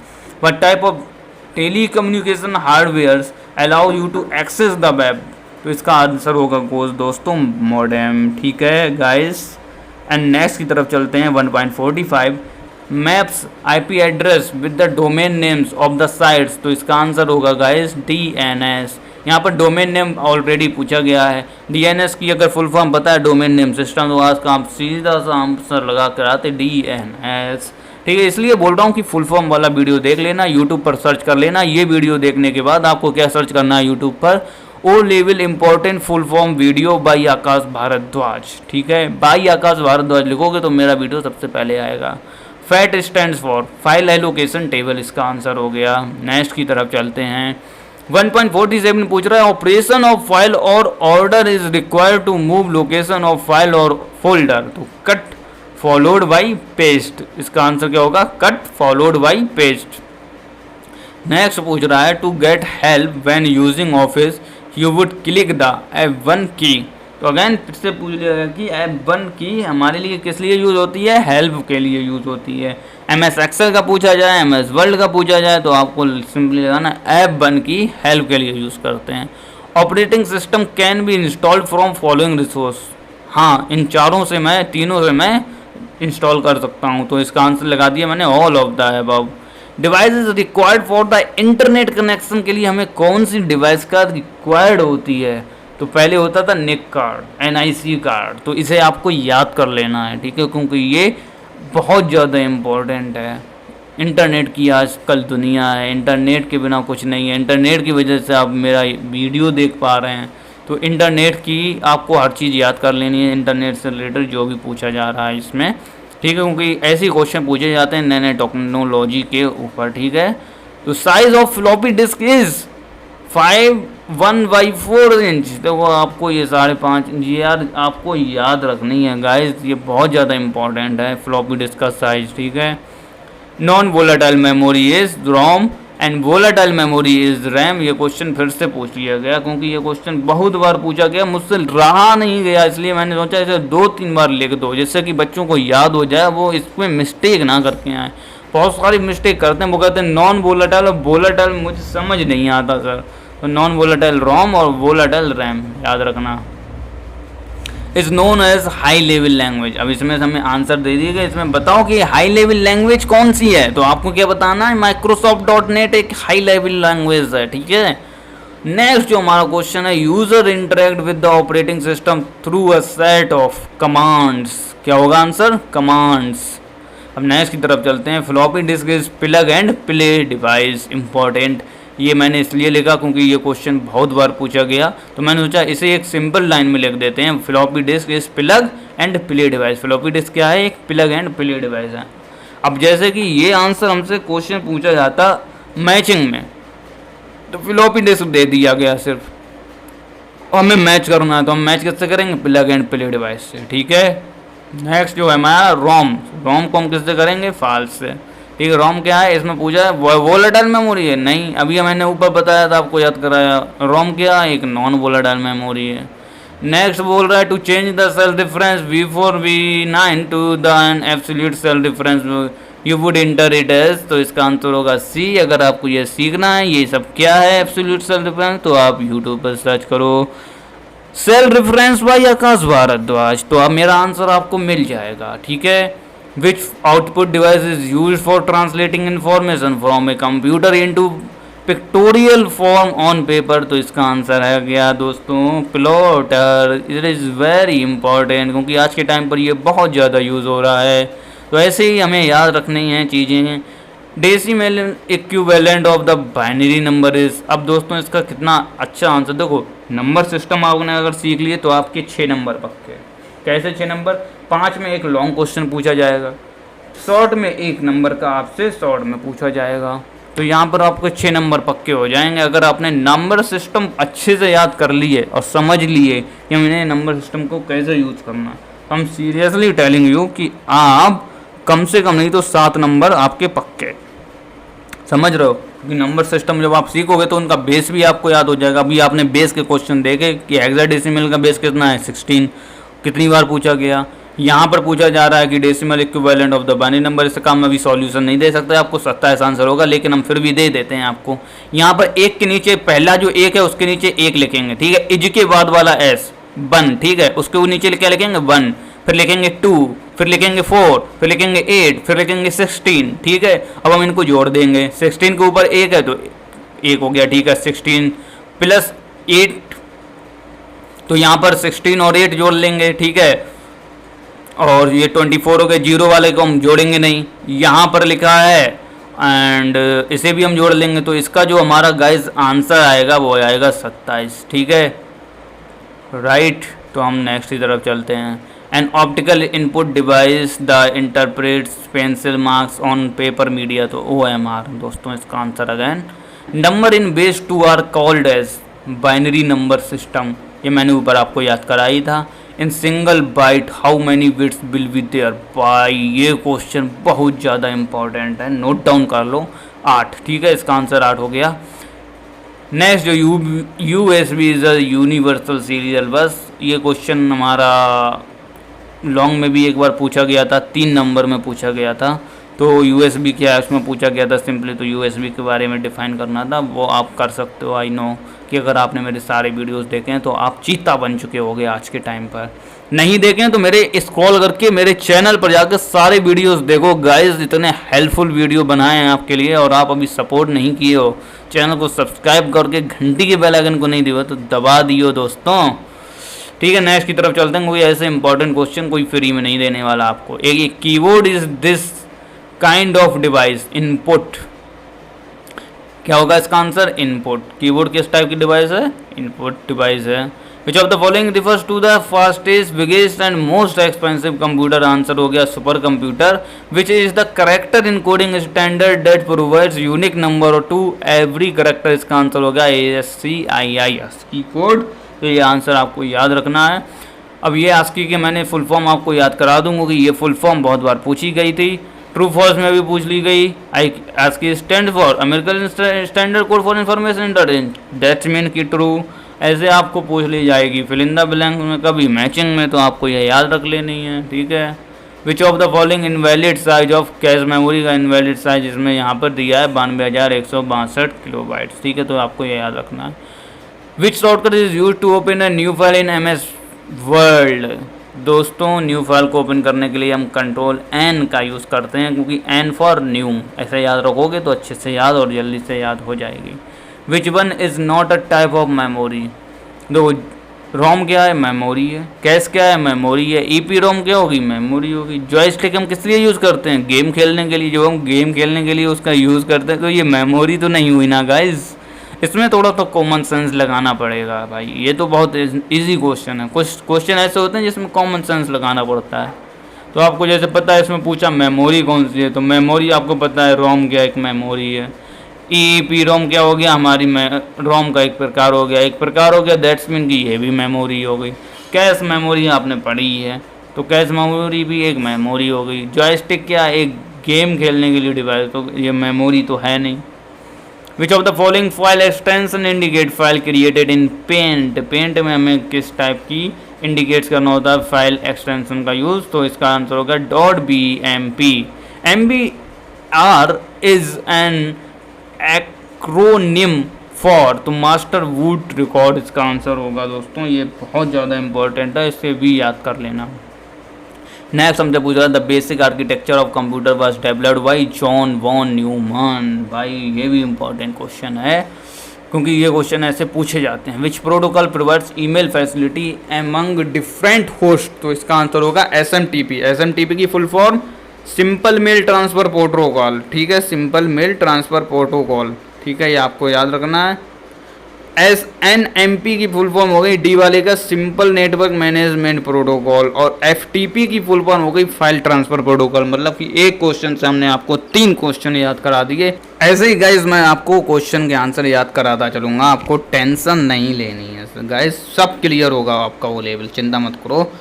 What type of telecommunication hardwares allow you to access the web. तो इसका आंसर होगा दोस्तों मॉडेम, ठीक है गाइस। एंड नेक्स्ट की तरफ चलते हैं 1.45 maps IP address with the domain names of the sites. तो इसका आंसर होगा गाइस डीएनएस। यहाँ पर डोमेन नेम ऑलरेडी पूछा गया है, डीएनएस की अगर फुल फॉर्म पता है डोमेन नेम सिस्टम, तो आज का आप सीधा सा आंसर लगा कर आते डीएनएस, ठीक है। इसलिए बोल रहा हूँ कि फुल फॉर्म वाला वीडियो देख लेना, यूट्यूब पर सर्च कर लेना। ये वीडियो देखने के बाद आपको क्या सर्च करना है यूट्यूब पर, O level important full form video by Akash Bhardwaj, ठीक है। बाई आकाश भारद्वाज लिखोगे तो मेरा वीडियो सबसे पहले आएगा। Fat stands for file allocation table, इसका आंसर हो गया। नेक्स्ट की तरफ चलते हैं 1.47 पूछ रहा है ऑपरेशन ऑफ फाइल और order is required to move location of file और फोल्डर। तो कट फॉलोड बाई पेस्ट, इसका आंसर क्या होगा, cut followed by paste. Next पूछ रहा है to get help when using Office you would click the F1 key. तो अगेन फिर से पूछ लिया गया कि F1 की हमारे लिए किस लिए यूज़ होती है, हेल्प के लिए यूज़ होती है। MS एक्सेल का पूछा जाए, MS वर्ल्ड का पूछा जाए, तो आपको सिंपली लगाना F1 की हेल्प के लिए यूज़ करते हैं। Operating system can be installed from following resource. हाँ, इन तीनों से मैं इंस्टॉल कर सकता हूँ, तो इसका आंसर लगा दिया मैंने all of the above. Device is required for the internet connection, के लिए हमें कौन सी डिवाइस का रिक्वायर्ड होती है, तो पहले होता था निक कार्ड, NIC कार्ड, तो इसे आपको याद कर लेना है, ठीक है, क्योंकि ये बहुत ज़्यादा इम्पोर्टेंट है। इंटरनेट की आजकल दुनिया है, इंटरनेट के बिना कुछ नहीं है। इंटरनेट की वजह से आप मेरा वीडियो देख पा रहे हैं, तो इंटरनेट की आपको हर चीज़ याद कर लेनी है, इंटरनेट से रिलेटेड जो भी पूछा जा रहा है इसमें, ठीक है, क्योंकि ऐसे क्वेश्चन पूछे जाते हैं नए नए टेक्नोलॉजी के ऊपर, ठीक है। तो size of floppy disk is 5.1/4 inch. तो वो आपको ये 5.5 इंच यार आपको याद रखनी है गाइस, ये बहुत ज़्यादा इंपॉर्टेंट है फ्लॉपी डिस्क का साइज, ठीक है। Non volatile memory is ROM and volatile memory is RAM. ये क्वेश्चन फिर से पूछ लिया गया, क्योंकि ये क्वेश्चन बहुत बार पूछा गया, मुझसे रहा नहीं गया, इसलिए मैंने सोचा इसे 2-3 बार लिख दो, जिससे कि बच्चों को याद हो जाए, वो इसमें मिस्टेक ना करके आए। बहुत सारी मिस्टेक करते हैं, वो कहते हैं नॉन वोलेटाइल और वोलेटाइल, मुझे समझ नहीं आता सर। तो नॉन वोलेटाइल रोम और वोलेटाइल रैम याद रखना। Is known as high level language. अब इसमें हमें आंसर दे दिए गए, इसमें बताओ कि हाई लेवल लैंग्वेज कौन सी है, तो आपको क्या बताना है, Microsoft.NET एक हाई लेवल लैंग्वेज है, ठीक है। नेक्स्ट जो हमारा क्वेश्चन है, user interact with the operating system through a set of commands. क्या होगा आंसर, कमांड्स। अब नेक्स्ट की तरफ चलते हैं, floppy disk is plug and play device, important. ये मैंने इसलिए लिखा क्योंकि ये क्वेश्चन बहुत बार पूछा गया, तो मैंने सोचा इसे एक सिंपल लाइन में लिख देते हैं, floppy disk is plug and play device. Floppy disk क्या है, एक प्लग एंड प्ले डिवाइस है। अब जैसे कि ये आंसर हमसे क्वेश्चन पूछा जाता मैचिंग में, तो फ्लॉपी डिस्क दे दिया गया सिर्फ, और हमें मैच करना है, तो हम मैच कैसे करेंगे, प्लग एंड प्ले डिवाइस से, ठीक है। नेक्स्ट जो है हमारा रोम को हम किससे करेंगे, फाल्स से, ठीक है। रोम क्या है, इसमें पूछा है वोलेटाइल मेमोरी है, नहीं, अभी मैंने ऊपर बताया था, आपको याद कराया। रोम क्या है, एक नॉन वोलेटाइल मेमोरी है। नेक्स्ट बोल रहा है to change the cell difference V4 V9 to the absolute cell difference you would enter it as. तो इसका आंसर होगा C। अगर आपको ये सीखना है ये सब क्या है एब्सोल्यूट सेल डिफरेंस, तो आप यूट्यूब पर सर्च करो cell difference bye Akash Bhardwaj, तो अब मेरा आंसर आपको मिल जाएगा, ठीक है। Which output device is used for translating information from a computer into pictorial form on paper, तो इसका आंसर है गया दोस्तों plotter. It is very important क्योंकि आज के टाइम पर ये बहुत ज़्यादा यूज़ हो रहा है। तो ऐसे ही हमें याद रखनी है चीज़ें। Decimal equivalent of the binary number is. अब दोस्तों इसका कितना अच्छा आंसर देखो, नंबर सिस्टम आपने अगर सीख लिए तो आपके 6 नंबर पक्के। कैसे 6 नंबर? 5 में एक लॉन्ग क्वेश्चन पूछा जाएगा, शॉर्ट में 1 नंबर का आपसे शॉर्ट में पूछा जाएगा। तो यहाँ पर आपको 6 नंबर पक्के हो जाएंगे अगर आपने नंबर सिस्टम अच्छे से याद कर लिए और समझ लिए कि हमने नंबर सिस्टम को कैसे यूज करना। हम सीरियसली टेलिंग यू कि आप कम से कम नहीं तो 7 नंबर आपके पक्के, समझ रहे हो? कि नंबर सिस्टम जब आप सीखोगे तो उनका बेस भी आपको याद हो जाएगा। अभी आपने बेस के क्वेश्चन देखे कि हेक्साडेसिमल का बेस कितना है, 16, कितनी बार पूछा गया। यहाँ पर पूछा जा रहा है कि decimal equivalent of the binary number. इसका काम अभी सॉल्यूशन नहीं दे सकते आपको, 27 आंसर होगा, लेकिन हम फिर भी दे देते हैं आपको। यहाँ पर 1 के नीचे पहला जो 1 है उसके नीचे 1 लिखेंगे, ठीक है। इज के बाद वाला एस 1, ठीक है, उसके नीचे क्या लिखेंगे 1, फिर लिखेंगे 2, फिर लिखेंगे 4, फिर लिखेंगे 8, फिर लिखेंगे 16, ठीक है। अब हम इनको जोड़ देंगे, 16 के ऊपर 1 है तो 1 हो गया, ठीक है। 16 प्लस 8, तो यहाँ पर 16 और 8 जोड़ लेंगे, ठीक है। और ये 24 हो गए, 0 वाले को हम जोड़ेंगे नहीं, यहाँ पर लिखा है एंड इसे भी हम जोड़ लेंगे। तो इसका जो हमारा गाइस आंसर आएगा वो आएगा 27, ठीक है, राइट। तो हम नेक्स्ट की तरफ चलते हैं। An optical input device the interprets pencil marks on paper media, तो OMR दोस्तों इसका answer again. Number in base 2 are called as binary number system, ये मैंने ऊपर आपको याद कराई था। In single byte how many bits will be there by, ये क्वेश्चन बहुत ज़्यादा इंपॉर्टेंट है, नोट डाउन कर लो। 8, ठीक है, इसका आंसर 8 हो गया। नेक्स्ट जो USB is a universal serial बस, ये क्वेश्चन हमारा लॉन्ग में भी एक बार पूछा गया था, 3 नंबर में पूछा गया था। तो USB क्या है उसमें पूछा गया था सिंपली, तो USB के बारे में डिफाइन करना था, वो आप कर सकते हो। आई नो कि अगर आपने मेरे सारे वीडियोस देखे हैं तो आप चीता बन चुके होगे आज के टाइम पर। नहीं देखे हैं तो मेरे स्क्रॉल करके मेरे चैनल पर जाकर सारे वीडियोस देखो गाइस, इतने हेल्पफुल वीडियो बनाए हैं आपके लिए। और आप अभी सपोर्ट नहीं किए हो, चैनल को सब्सक्राइब करके घंटी के बेल आइकन को नहीं दिया तो दबा दियो दोस्तों, ठीक है। नेक्स्ट की तरफ चलते हैं। कोई ऐसे इंपॉर्टेंट क्वेश्चन कोई फ्री में नहीं देने वाला आपको। एक keyboard is this kind of device, input क्या होगा इसका आंसर? इनपुट। कीबोर्ड किस टाइप की डिवाइस है? इनपुट डिवाइस है। Which of the following refers to the fastest biggest and most expensive computer, answer हो गया supercomputer. Which is the character encoding standard that provides unique number to every character, इसका आंसर होगा ASCII कीबोर्ड। तो ये आंसर आपको याद रखना है। अब ये ASCII के मैंने फुल फॉर्म आपको याद करा दूंगा कि ये फुल फॉर्म बहुत बार पूछी गई थी, ट्रू फॉल्स में भी पूछ ली गई। ASCII stand for American standard code for information interchange, that's mean की ट्रू, ऐसे आपको पूछ ली जाएगी। फिल इन द ब्लैंक में कभी मैचिंग में, तो आपको ये याद रख लेनी है, ठीक है। Which of the following invalid size of cache memory, का इनवैलिड साइज इसमें यहाँ पर दिया है 92,162 किलोबाइट्स, ठीक है, तो आपको ये याद रखना है। Which shortcut is use to open a new file in MS world, दोस्तों न्यू फाइल को ओपन करने के लिए हम Ctrl+N का यूज़ करते हैं, क्योंकि N फॉर न्यू, ऐसे याद रखोगे तो अच्छे से याद और जल्दी से याद हो जाएगी। Which one is not a type of memory, दो रोम क्या है? मेमोरी है। कैश क्या है? मेमोरी है। EPROM क्या होगी? मेमोरी होगी। जॉयस्टिक हम किस लिए यूज़ करते हैं? गेम खेलने के लिए। जो हम गेम खेलने के लिए उसका यूज़ करते हैं, तो ये मेमोरी तो नहीं हुई ना गाइज, इसमें थोड़ा तो कॉमन सेंस लगाना पड़ेगा भाई। ये तो बहुत इजी क्वेश्चन है, कुछ क्वेश्चन ऐसे होते हैं जिसमें कॉमन सेंस लगाना पड़ता है। तो आपको जैसे पता है इसमें पूछा मेमोरी कौन सी है, तो मेमोरी आपको पता है रोम क्या एक मेमोरी है। EPROM क्या हो गया? हमारी रोम का एक प्रकार हो गया, एक प्रकार हो गया, दैट्स मीन कि ये भी मेमोरी हो गई। कैश मेमोरी आपने पढ़ी है, तो कैश मेमोरी भी एक मेमोरी हो गई। जॉयस्टिक क्या? एक गेम खेलने के लिए डिवाइस, तो ये मेमोरी तो है नहीं। Which of the following file extension indicate file created in paint, paint में हमें किस टाइप की इंडिकेट्स करना होता है फाइल एक्सटेंशन का यूज़, तो इसका आंसर होगा .bmp। MBR is an acronym for, तो मास्टर वुड रिकॉर्ड इसका आंसर होगा दोस्तों। ये बहुत ज़्यादा इंपॉर्टेंट है, इसे भी याद कर लेना। नेक्स्ट हमसे पूछ रहा the basic architecture of computer was developed by John von Neumann. भाई ये भी इंपॉर्टेंट क्वेश्चन है क्योंकि ये क्वेश्चन ऐसे पूछे जाते हैं। Which protocol provides email facility among different host. तो इसका आंसर होगा SMTP। SMTP की full form simple mail transfer protocol, ठीक है, सिंपल मेल ट्रांसफ़र प्रोटोकॉल, ठीक है, ये आपको याद रखना है। SNMP की फुल फॉर्म हो गई डी वाले का सिंपल नेटवर्क मैनेजमेंट प्रोटोकॉल, और FTP की फुल फॉर्म हो गई फाइल ट्रांसफर प्रोटोकॉल। मतलब कि एक क्वेश्चन से हमने आपको 3 क्वेश्चन याद करा दिए। ऐसे ही गाइज मैं आपको क्वेश्चन के आंसर याद कराता चलूंगा, आपको टेंशन नहीं लेनी है गाइज, सब क्लियर होगा आपका वो लेवल, चिंता मत करो।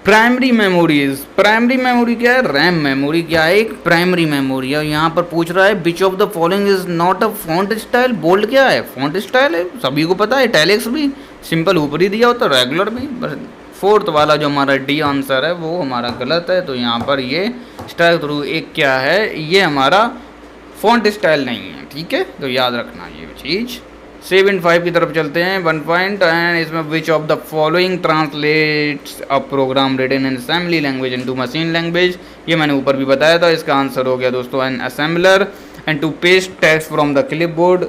प्राइमरी मेमोरीज, प्राइमरी मेमोरी क्या है, रैम मेमोरी क्या है, एक प्राइमरी मेमोरी है। यहाँ पर पूछ रहा है which of the following is not a font style. Bold क्या है, फॉन्ट स्टाइल है, सभी को पता है। इटैलिक्स भी सिंपल ऊपर ही दिया होता है, रेगुलर भी। बस 4th वाला जो हमारा डी आंसर है वो हमारा गलत है। तो यहाँ पर ये स्टाइल थ्रू एक क्या है, ये हमारा फॉन्ट स्टाइल नहीं है, ठीक है, तो याद रखना ये चीज़। 7.5 की तरफ चलते हैं 1 पॉइंट, एंड इसमें which of the following translates a program written in assembly language into machine language. ये मैंने ऊपर भी बताया था, इसका आंसर हो गया दोस्तों an assembler and to paste text from the clipboard.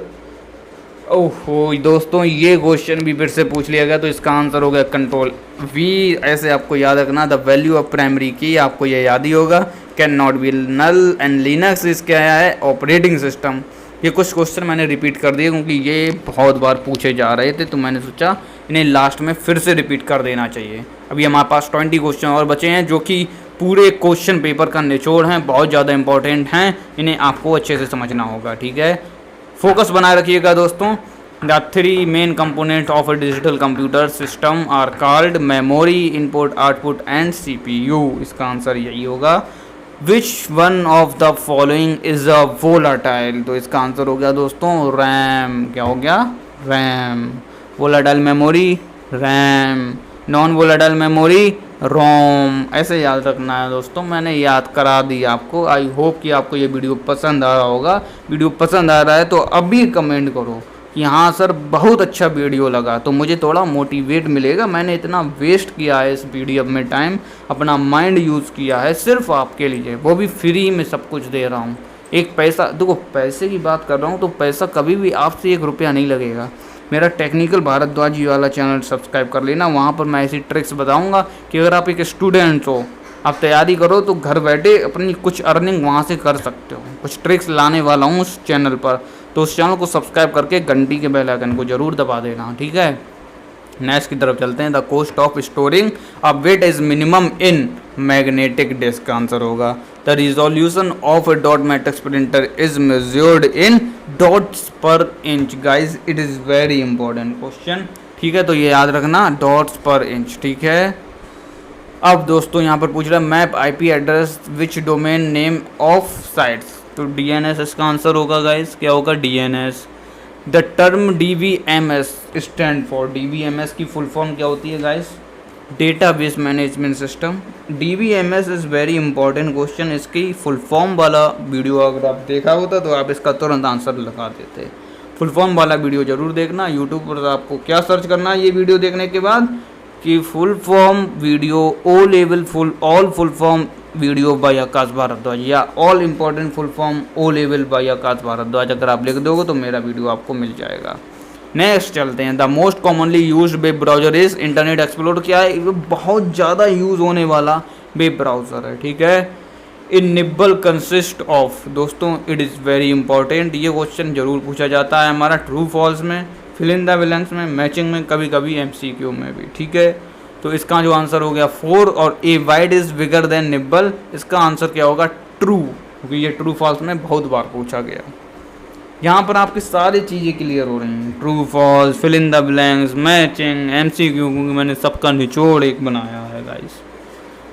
ओहो दोस्तों ये क्वेश्चन भी फिर से पूछ लिया गया, तो इसका आंसर हो गया कंट्रोल V। ऐसे आपको याद रखना, द वैल्यू ऑफ प्राइमरी की, आपको ये याद ही होगा। Can not be null, and Linux is क्या है, ऑपरेटिंग सिस्टम। ये कुछ क्वेश्चन मैंने रिपीट कर दिए क्योंकि ये बहुत बार पूछे जा रहे थे, तो मैंने सोचा इन्हें लास्ट में फिर से रिपीट कर देना चाहिए। अभी हमारे पास 20 क्वेश्चन और बचे हैं जो कि पूरे क्वेश्चन पेपर का निचोड़ हैं, बहुत ज़्यादा इंपॉर्टेंट हैं, इन्हें आपको अच्छे से समझना होगा, ठीक है। फोकस बनाए रखिएगा दोस्तों। The 3 main component of a digital computer system are called memory, input, output and CPU। इसका आंसर यही होगा। Which one of the following is a volatile. तो इसका आंसर हो गया दोस्तों रैम। क्या हो गया, RAM. Volatile memory RAM, non volatile memory रोम। ऐसे याद रखना है दोस्तों, मैंने याद करा दी आपको। आई होप कि आपको ये वीडियो पसंद आ रहा होगा। वीडियो पसंद आ रहा है तो अभी कमेंट करो कि हाँ सर बहुत अच्छा वीडियो लगा, तो मुझे थोड़ा मोटिवेट मिलेगा। मैंने इतना वेस्ट किया है इस वीडियो में टाइम, अपना माइंड यूज़ किया है सिर्फ आपके लिए, वो भी फ्री में सब कुछ दे रहा हूँ। एक पैसा, देखो पैसे की बात कर रहा हूँ तो पैसा कभी भी आपसे 1 रुपया नहीं लगेगा। मेरा टेक्निकल भारद्वाज जी वाला चैनल सब्सक्राइब कर लेना, वहाँ पर मैं ऐसी ट्रिक्स बताऊँगा कि अगर आप एक स्टूडेंट हो, आप तैयारी करो तो घर बैठे अपनी कुछ अर्निंग वहाँ से कर सकते हो। कुछ ट्रिक्स लाने वाला हूँ उस चैनल पर, तो उस चैनल को सब्सक्राइब करके घंटी के बेल आइकन को जरूर दबा देना, ठीक है। नेक्स्ट की तरफ चलते हैं। The cost of storing a bit is minimum in magnetic disk. Answer होगा the resolution of a dot matrix printer is measured in dots per inch. Guys it is very important question, ठीक है, तो ये याद रखना डॉट्स पर इंच, ठीक है। अब दोस्तों यहाँ पर पूछ रहा है map IP address which domain name of sites. तो DNS इसका आंसर होगा गाइस, क्या होगा DNS। The term DBMS stand for, DBMS की फुल फॉर्म क्या होती है guys, database management system. DBMS is very important question, इसकी फुल फॉर्म वाला वीडियो अगर आप देखा होता तो आप इसका तुरंत आंसर लगा देते। फुल फॉर्म वाला वीडियो जरूर देखना। यूट्यूब पर आपको क्या सर्च करना है ये वीडियो देखने के बाद कि full form video O level all full form video by Akash Bhardwaj, या all important full form O level by Akash Bhardwaj अगर आप लिख दोगे तो मेरा वीडियो आपको मिल जाएगा। नेक्स्ट चलते हैं। The most commonly used web browser is internet explorer. क्या है, ये बहुत ज़्यादा यूज़ होने वाला वेब ब्राउज़र है, ठीक है। इन निब्बल कंसिस्ट ऑफ, दोस्तों इट इज़ वेरी इंपॉर्टेंट, ये क्वेश्चन जरूर पूछा जाता है हमारा ट्रू फॉल्स में, फिल इन द ब्लैंक्स में, मैचिंग में, कभी कभी MCQ में भी, ठीक है। तो इसका जो आंसर हो गया 4, और a wide is bigger than nibble, इसका आंसर क्या होगा ट्रू, क्योंकि ये ट्रू फॉल्स में बहुत बार पूछा गया। यहाँ पर आपकी सारी चीज़ें क्लियर हो रही हैं, true false, fill in the blanks, matching, MCQ, क्योंकि मैंने सबका निचोड़ एक बनाया है गाइस।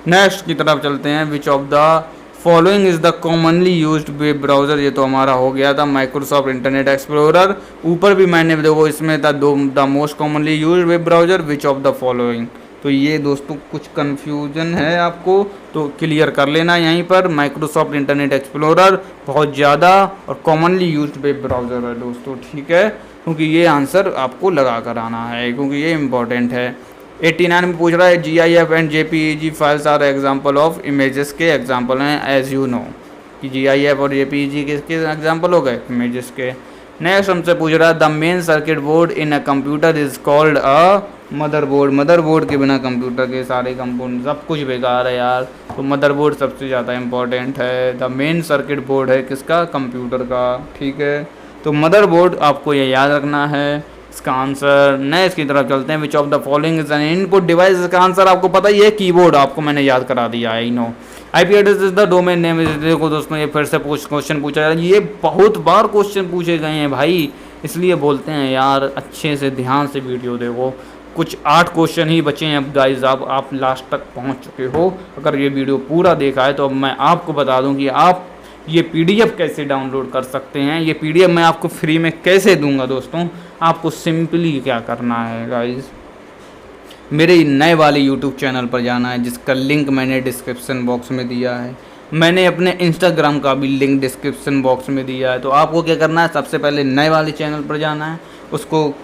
नेक्स्ट की तरफ चलते हैं। Which of the following is the commonly used web browser. ये तो हमारा हो गया था माइक्रोसॉफ्ट इंटरनेट एक्सप्लोरर। ऊपर भी मैंने देखो इसमें था the most commonly used web browser which of the following. तो ये दोस्तों कुछ कन्फ्यूजन है आपको तो क्लियर कर लेना यहीं पर। माइक्रोसॉफ्ट इंटरनेट एक्सप्लोरर बहुत ज़्यादा और कॉमनली यूज्ड वेब ब्राउज़र है दोस्तों, ठीक है, क्योंकि ये आंसर आपको लगा कर आना है, क्योंकि ये इम्पॉर्टेंट है। 89 में पूछ रहा है GIF and JPEG files are example of images के एग्जांपल हैं एज यू नो कि GIF और JPEG किसके एग्जांपल हो गए, इमेजेस के। नेक्स्ट हमसे पूछ रहा है the main circuit board in a computer is called a motherboard. Motherboard के बिना कंप्यूटर के सारे कंपोनेंट सब कुछ बेकार है यार, तो मदरबोर्ड सबसे ज़्यादा इंपॉर्टेंट है। द मेन सर्किट बोर्ड है किसका, कंप्यूटर का, ठीक है। तो मदरबोर्ड आपको ये याद रखना है इसका आंसर। नेक्स्ट की तरफ चलते हैं, which of the following is an input device. इसका आंसर आपको पता ही है, कीबोर्ड, आपको मैंने याद करा दिया है, no. IP address is the domain name. देखो दोस्तों ये फिर से क्वेश्चन पूछा जा रहा है, ये बहुत बार क्वेश्चन पूछे गए हैं भाई, इसलिए बोलते हैं यार अच्छे से ध्यान से वीडियो देखो। कुछ 8 क्वेश्चन ही बचे हैं अब गाइज, आप लास्ट तक पहुंच चुके हो। अगर ये वीडियो पूरा देखा है तो अब मैं आपको बता दूं कि आप ये PDF कैसे डाउनलोड कर सकते हैं। ये PDF मैं आपको फ्री में कैसे दूंगा दोस्तों। आपको सिंपली क्या करना है गाइज, मेरे नए वाले YouTube चैनल पर जाना है जिसका लिंक मैंने डिस्क्रिप्शन बॉक्स में दिया है। मैंने अपने Instagram का भी लिंक डिस्क्रिप्शन बॉक्स में दिया है। तो आपको क्या करना है, सबसे पहले नए वाले चैनल पर जाना है, उसको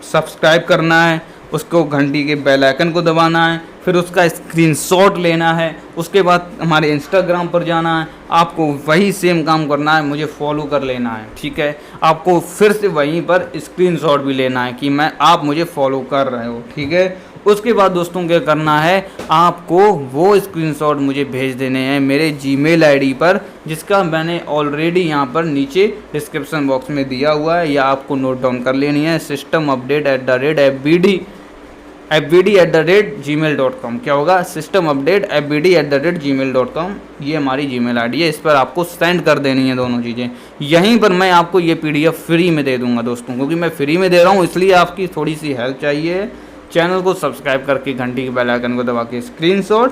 सब्सक्राइब करना है, उसको घंटी के बेल आइकन को दबाना है, फिर उसका स्क्रीनशॉट लेना है, उसके बाद हमारे Instagram पर जाना है, आपको वही सेम काम करना है, मुझे फॉलो कर लेना है, ठीक है। आपको फिर से वहीं पर स्क्रीनशॉट भी लेना है कि आप मुझे फॉलो कर रहे हो, ठीक है। उसके बाद दोस्तों क्या करना है, आपको वो स्क्रीनशॉट मुझे भेज देने हैं मेरे Gmail ID पर, जिसका मैंने ऑलरेडी यहाँ पर नीचे डिस्क्रिप्शन बॉक्स में दिया हुआ है, या आपको नोट डाउन कर लेनी है, systemupdate@fbd@gmail.com। क्या होगा, systemupdate@fbd@gmail.com, ये हमारी Gmail ID है। इस पर आपको सेंड कर देनी है दोनों चीज़ें। यहीं पर मैं आपको ये PDF फ्री में दे दूंगा दोस्तों, क्योंकि मैं फ्री में दे रहा हूँ, इसलिए आपकी थोड़ी सी हेल्प चाहिए। चैनल को सब्सक्राइब करके घंटी के बेल आइकन को दबा के स्क्रीनशॉट,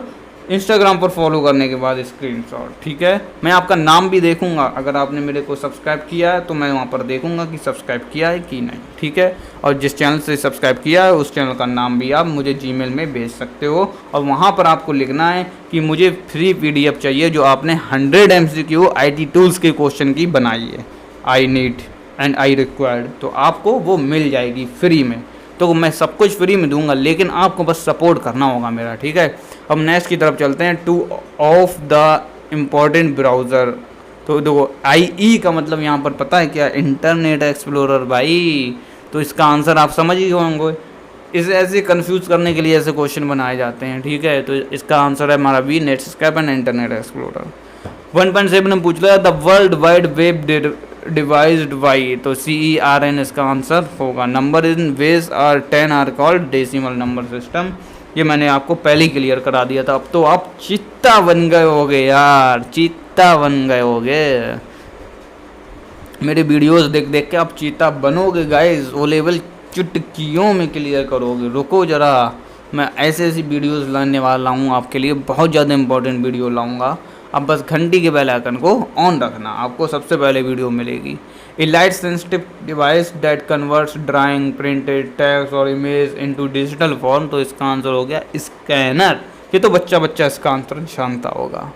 Instagram पर फॉलो करने के बाद स्क्रीनशॉट, ठीक है। मैं आपका नाम भी देखूंगा, अगर आपने मेरे को सब्सक्राइब किया है तो मैं वहाँ पर देखूंगा कि सब्सक्राइब किया है कि नहीं, ठीक है। और जिस चैनल से सब्सक्राइब किया है उस चैनल का नाम भी आप मुझे Gmail में भेज सकते हो, और वहाँ पर आपको लिखना है कि मुझे फ्री PDF चाहिए जो आपने 100 MCQ IT टूल्स के क्वेश्चन की बनाई है, I need and I required, तो आपको वो मिल जाएगी फ्री में। तो मैं सब कुछ फ्री में दूंगा, लेकिन आपको बस सपोर्ट करना होगा मेरा, ठीक है। अब नेक्स्ट की तरफ चलते हैं, two of the important browser. तो देखो IE का मतलब यहाँ पर पता है क्या, इंटरनेट एक्सप्लोरर भाई। तो इसका आंसर आप समझ ही होंगे, इसे ऐसे कंफ्यूज करने के लिए ऐसे क्वेश्चन बनाए जाते हैं, ठीक है। तो इसका आंसर है हमारा B, Netscape and Internet Explorer. 1.7 में पूछ रहा है the world wide web devised by, तो CERN इसका आंसर होगा। Number in base are 10 are called decimal number system, ये मैंने आपको पहले ही क्लियर करा दिया था। अब तो आप चीता बन गए होगे यार, चीता बन गए होगे, मेरे वीडियोस देख देख के आप चीता बनोगे गाइस, वो लेवल चुटकियों में क्लियर करोगे। रुको ज़रा, मैं ऐसे ऐसी वीडियोस लाने वाला हूँ आपके लिए, बहुत ज़्यादा इंपॉर्टेंट वीडियो लाऊंगा। अब बस घंटी के बेल आइकन को ऑन रखना, आपको सबसे पहले वीडियो मिलेगी। A light sensitive device that converts drawing, printed text और इमेज इनटू डिजिटल फॉर्म, तो इसका आंसर हो गया स्कैनर। ये तो बच्चा इसका आंसर जानता होगा।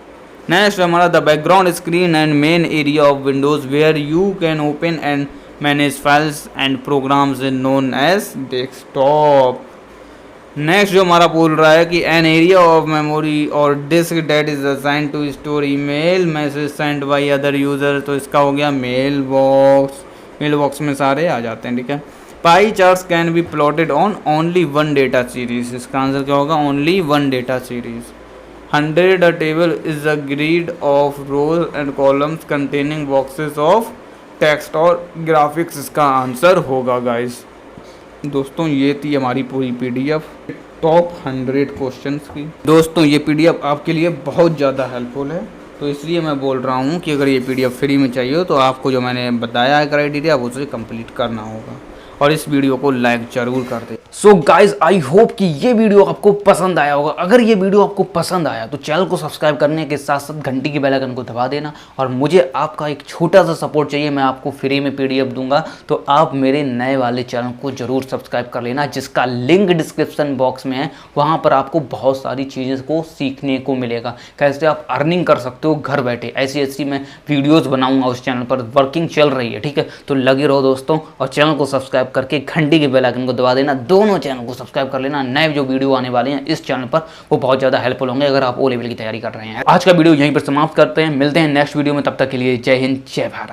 नेक्स्ट हमारा the background screen and main area of Windows where you can open and manage files and programs is known as desktop. Next जो हमारा बोल रहा है कि एन एरिया ऑफ मेमोरी और disk that is assigned to store email message send by other user, तो इसका हो गया मेल बॉक्स। मेल बॉक्स में सारे आ जाते हैं, ठीक है। Pie charts can be plotted on only one data series, इसका आंसर क्या होगा, only one data series. 100 a table is a grid of rows and columns containing boxes of text और graphics, इसका आंसर होगा गाइस। दोस्तों ये थी हमारी पूरी PDF टॉप 100 क्वेश्चंस की। दोस्तों ये PDF आपके लिए बहुत ज़्यादा हेल्पफुल है, तो इसलिए मैं बोल रहा हूँ कि अगर ये PDF फ्री में चाहिए हो तो आपको जो मैंने बताया है क्राइटेरिया वो उसे कंप्लीट करना होगा, और इस वीडियो को लाइक जरूर कर दे। सो गाइज आई होप कि ये वीडियो आपको पसंद आया होगा। अगर ये वीडियो आपको पसंद आया तो चैनल को सब्सक्राइब करने के साथ साथ घंटी की बेल आइकन को दबा देना, और मुझे आपका एक छोटा सा सपोर्ट चाहिए, मैं आपको फ्री में PDF दूंगा, तो आप मेरे नए वाले चैनल को जरूर सब्सक्राइब कर लेना, जिसका लिंक डिस्क्रिप्शन बॉक्स में है। वहाँ पर आपको बहुत सारी चीज़ों को सीखने को मिलेगा, कैसे आप अर्निंग कर सकते हो घर बैठे। ऐसी ऐसी मैं वीडियोज़ बनाऊँगा उस चैनल पर, वर्किंग चल रही है, ठीक है। तो लगे रहो दोस्तों, और चैनल को सब्सक्राइब सब्सक्राइब करके घंटी के बेल आइकन को दबा देना। दोनों चैनल को सब्सक्राइब कर लेना। नए जो वीडियो आने वाले हैं इस चैनल पर वो बहुत ज़्यादा हेल्पफुल होंगे अगर आप ओ लेवल की तैयारी कर रहे हैं। आज का वीडियो यहीं पर समाप्त करते हैं, मिलते हैं नेक्स्ट वीडियो में। तब तक के लिए जय हिंद, जय भारत।